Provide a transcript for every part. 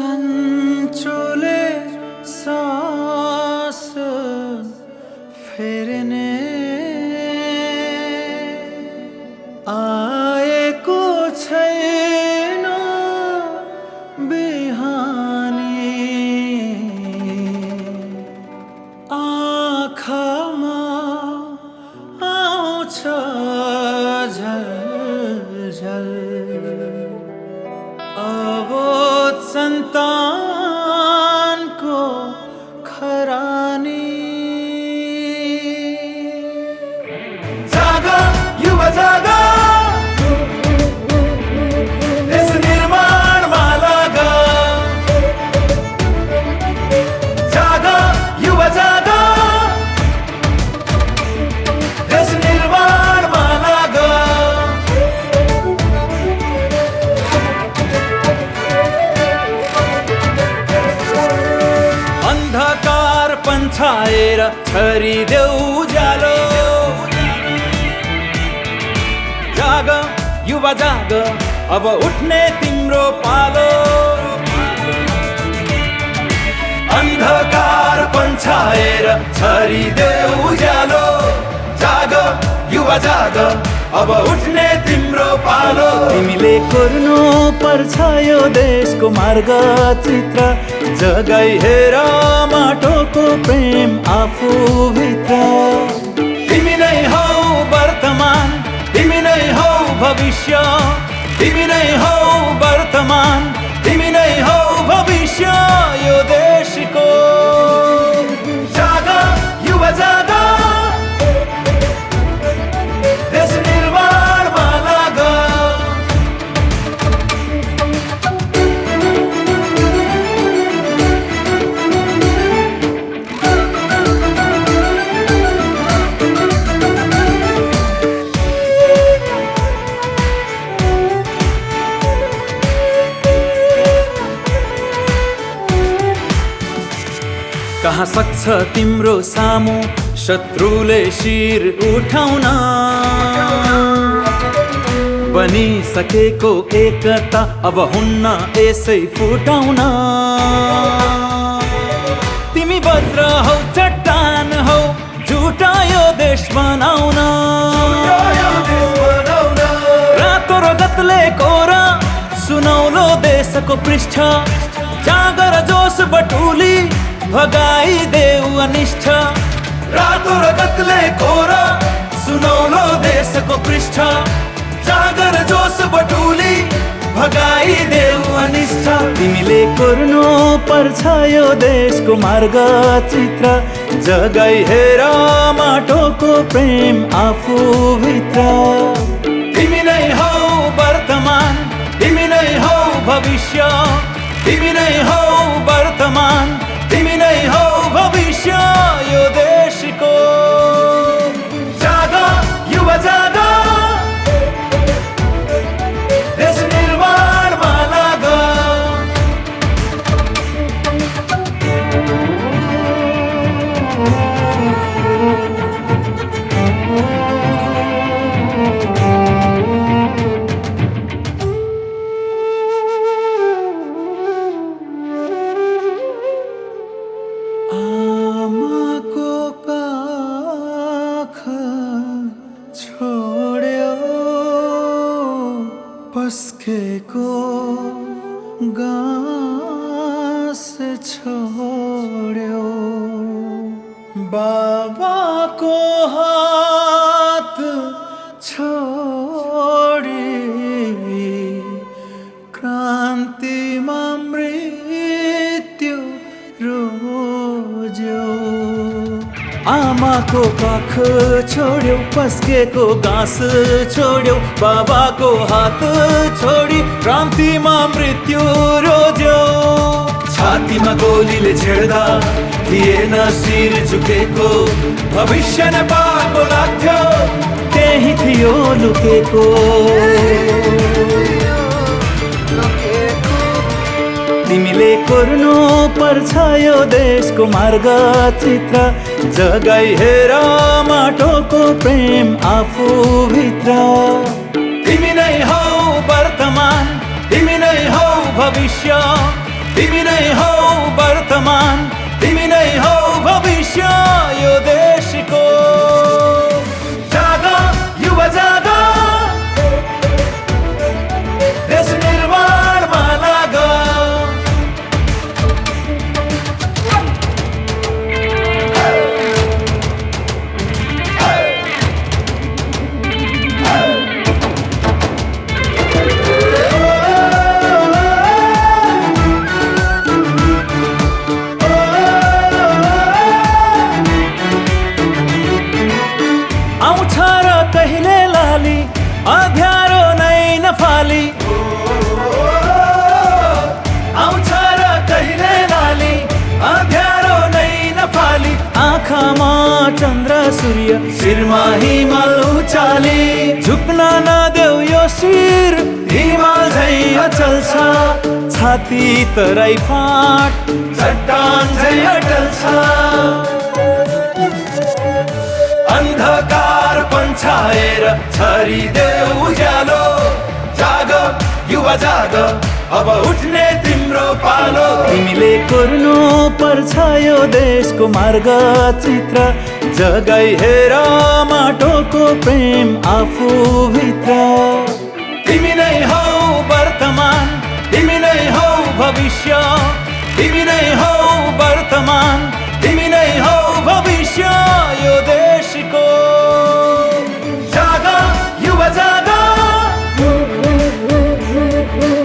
सन्चोले सास फेर्ने आएको छैन बिहानी आँखामा आउँछ झलझल अबोध सन्तानको खरानी जागा युवा जागा देश निर्माणमा लागा जागा युवा जागा देश निर्माणमा लागा अन्धकार पन्छाएर छरिदेऊ उज्यालो जाग युवा जाग अब उठ्ने तिम्रो पालो अन्धकार पन्छाएर छरिदेऊ उज्यालो जाग युवा जाग अब उठ्ने तिम्रो पालो तिमीले कोर्नु पर्छ यो देशको मार्ग चित्र जगाई हेर माटोको प्रेम आफू भित्र तिमी नै हौ वर्तमान तिमी नै हौ भविष्य तिमी नै हौ वर्तमान तिमी नै हौ भविष्य यो देशको जागा युवा जागा देश निर्माणमा लागा कहाँ सक्छ तिम्रो सामु शत्रुले शिर उठाउन बनिसकेको एकता अब हुन्न यसै फुटाउन तिमी वज्र हौ चट्टान हौ झुटा यो देश बनाउन रातो रगतले कोरा सुनौलो देशको पृष्ठ जागर जोस बटुली भगाइदेऊ अनिष्ट रातो रगतले कोरा सुनौलो देशको पृष्ठ जागर जोस बटुली भगाइदेऊ अनिष्ट तिमीले कोर्नु पर्छ यो देशको मार्ग चित्र जगाई हेर माटोको प्रेम आफू भित्र तिमी नै हौ वर्तमान तिमी नै हौ भविष्य तिमी नै हौ वर्तमान तिमी नै हौ भविष्य यो देशको जागा युवा जागा देश निर्माणमा लागा आमाको काख छोड्यो पस्केको गाँस छोड्यो बाबाको हात छोडी क्रान्तिमा मृत्यु रोज्यो आमाको काख छोड्यो पस्केको घाँस छोड्यो बाबाको हात छोडी क्रान्तिमा मृत्यु रोज्यो छातीमा गोलीले छेड्दा थिएन शिर झुकेको भविष्य नेपालको लाग्थ्यो त्यही थियो लुकेको तिमीले कोर्नु पर्छ यो देशको मार्ग चित्र जगाई हेर माटोको प्रेम आफू भित्र तिमी नै हौ वर्तमान तिमी नै हौ भविष्य तिमी नै हौ वर्तमान, तिमी नै हौ भविष्य यो देशको। जाग युवा जाग, देश निर्माणमा लाग। आउँछ र कहिले लाली, अँध्यारो नै नफाली। आउँछ र कहिले लाली, अँध्यारो नै नफाली। आँखामा चन्द्र सूर्य, शिरमा हिमाल उचाली। झुक्न नदेऊ यो शिर, हिमाल झै अचल छ। छाती तराई फाट, चट्टान झै अटल छ। अन्धकार पन्छाएर छरिदेऊ उज्यालो। जाग युवा जाग, अब उठ्ने तिम्रो पालो। तिमीले कोर्नु पर्छ यो देशको मार्ग चित्र। जगाई हेर माटोको प्रेम आफू भित्र। तिमी नै हौ वर्तमान, तिमी नै हौ भविष्य, तिमी नै हौ वर्तमान, तिमी नै हौ भविष्य यो देशको। जाग युवा जाग,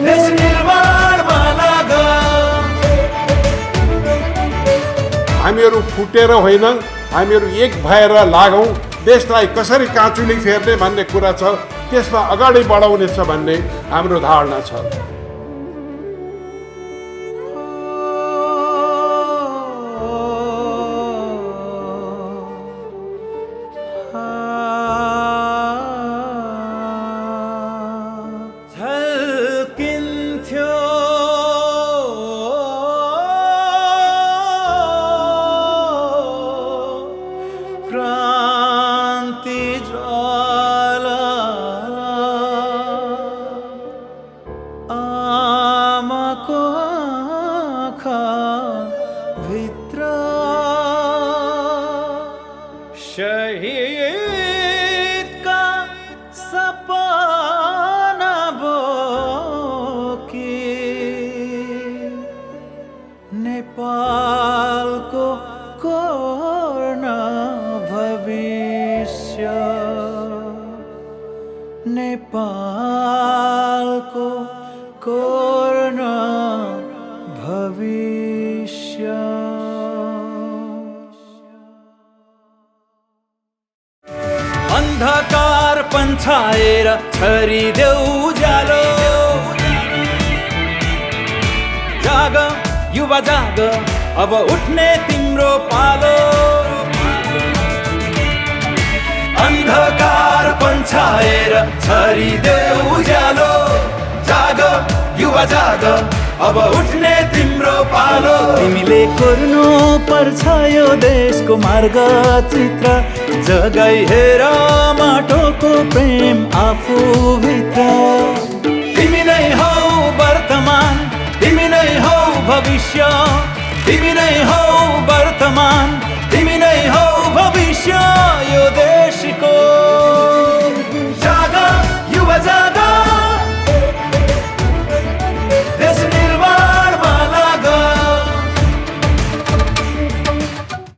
देश निर्माणमा लाग। हामीहरू फुटेर होइन, हामीहरू एक भएर लागौँ। देशलाई कसरी काँचुली फेर्ने भन्ने कुरा छ, त्यसमा अगाडि बढाउने छ भन्ने हाम्रो धारणा छ। झल्किन्थ्यो क्रान्ति ज्वाला, आमाको आँखा भित्र। शहीदका सपना बोकी नेपालको कोर्न भविष्य। नेपालको कोर्न भविष्य। अन्धकार पन्छाएर छरिदेऊ उज्यालो। जाग युवा जाग, अब उठ्ने तिम्रो पालो। अन्धकार पन्छाएर छरिदेऊ उज्यालो। जाग युवा जाग, अब उठ्ने तिम्रो पालो। तिमीले कोर्नु पर्छ यो देशको मार्ग चित्र। जगाई हेर माटोको प्रेम आफू भित्र। तिमी नै हौ वर्तमान, तिमी नै हौ भविष्य, तिमी नै हौ वर्तमान, तिमी नै हौ भविष्य यो देशको। जाग युवा जाग,